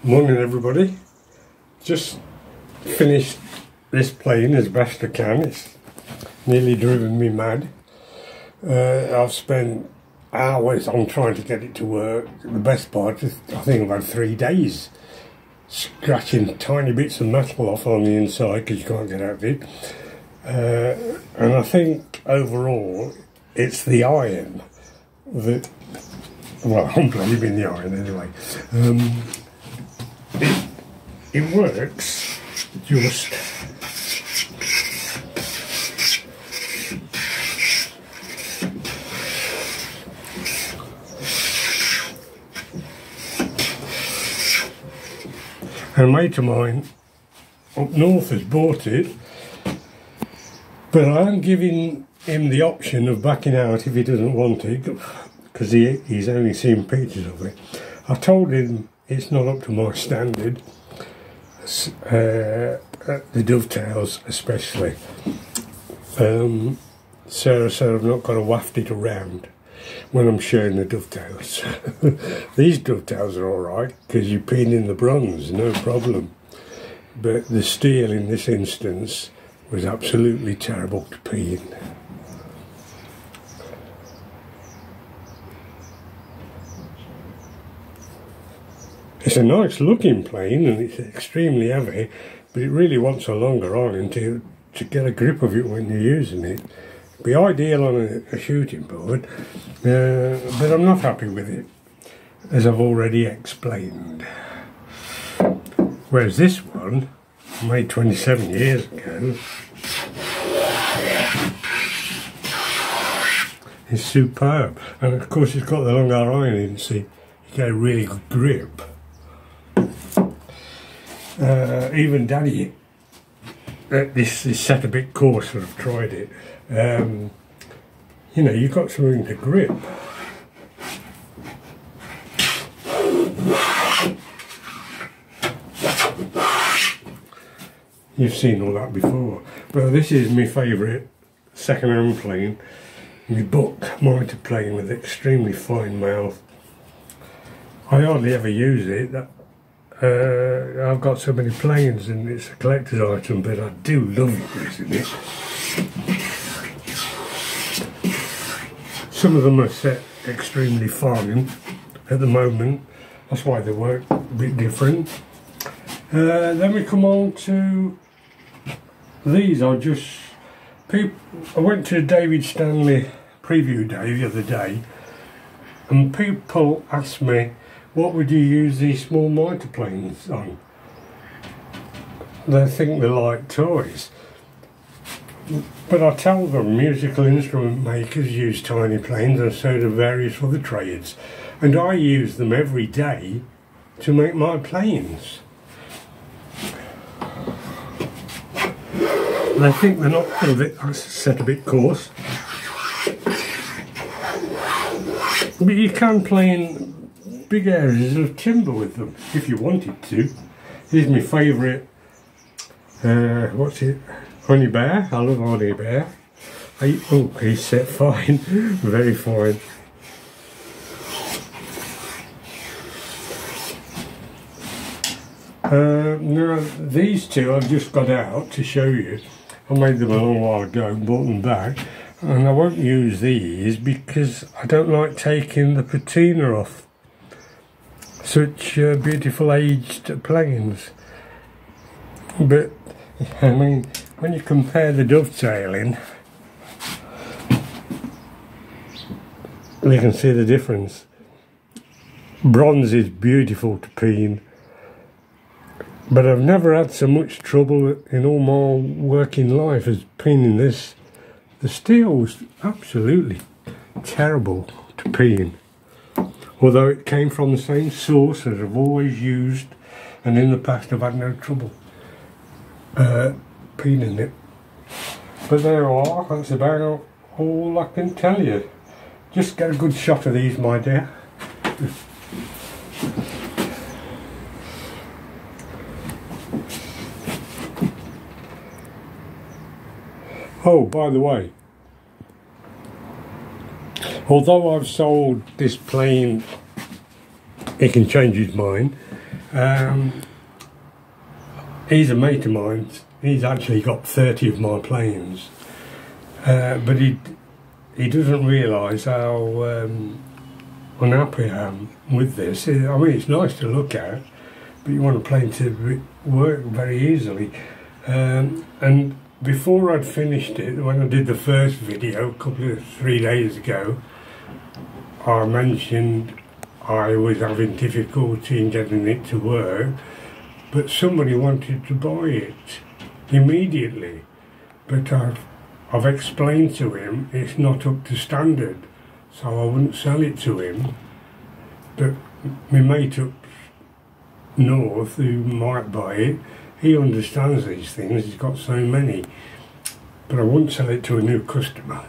Morning everybody. Just finished this plane as best I can. It's nearly driven me mad. I've spent hours on trying to get it to work. The best part is I think about 3 days scratching tiny bits of metal off on the inside because you can't get out of it. And I think overall it's the iron that, well, I'm blaming the iron anyway. It works just a mate of mine up north has bought it, but I am giving him the option of backing out if he doesn't want it, because he's only seen pictures of it. I told him it's not up to my standard, the dovetails especially. So I've not got to waft it around when I'm showing the dovetails. These dovetails are alright because you pin in the bronze, no problem. But the steel in this instance was absolutely terrible to pin. It's a nice looking plane and it's extremely heavy, but it really wants a longer iron to get a grip of it when you're using it. It'd be ideal on a shooting board, but I'm not happy with it, as I've already explained. Whereas this one, made 27 years ago, is superb. And of course it's got the longer iron in, so you get a really good grip. Even Daddy, this is set a bit coarse when I've tried it. You know, you've got something to grip. You've seen all that before. But this is my favourite second-hand plane. My buck Mitre plane with extremely fine mouth. I hardly ever use it. I've got so many planes and it's a collector's item, but I do love using it. Some of them are set extremely fine at the moment, that's why they work a bit different. Then we come on to these. I went to David Stanley preview day the other day, and people asked me, what would you use these small Mitre planes on? They think they're like toys. But I tell them musical instrument makers use tiny planes, and so do various other trades. And I use them every day to make my planes. They think they're not a bit, set a bit coarse. But you can plane big areas of timber with them if you wanted to. Here's my favourite, what's it? Honey Bear. I love Honey Bear. Oh, he's set fine, very fine. Now these two I've just got out to show you. I made them a long while ago and brought them back, and I won't use these because I don't like taking the patina off such beautiful aged planes. But I mean, when you compare the dovetailing, you can see the difference. Bronze is beautiful to peen, but I've never had so much trouble in all my working life as peening this. The steel was absolutely terrible to peen, although it came from the same source that I've always used, and in the past I've had no trouble peening it. But there you are, that's about all I can tell you. Just get a good shot of these, my dear. Oh, by the way, although I've sold this plane, he can change his mind. He's a mate of mine. He's actually got 30 of my planes, but he doesn't realise how unhappy I am with this. I mean, it's nice to look at, but you want a plane to work very easily. And before I'd finished it, when I did the first video a couple of 3 days ago, I mentioned I was having difficulty in getting it to work, but somebody wanted to buy it immediately. But I've explained to him it's not up to standard, so I wouldn't sell it to him. But my mate up north who might buy it, he understands these things, he's got so many. But I wouldn't sell it to a new customer.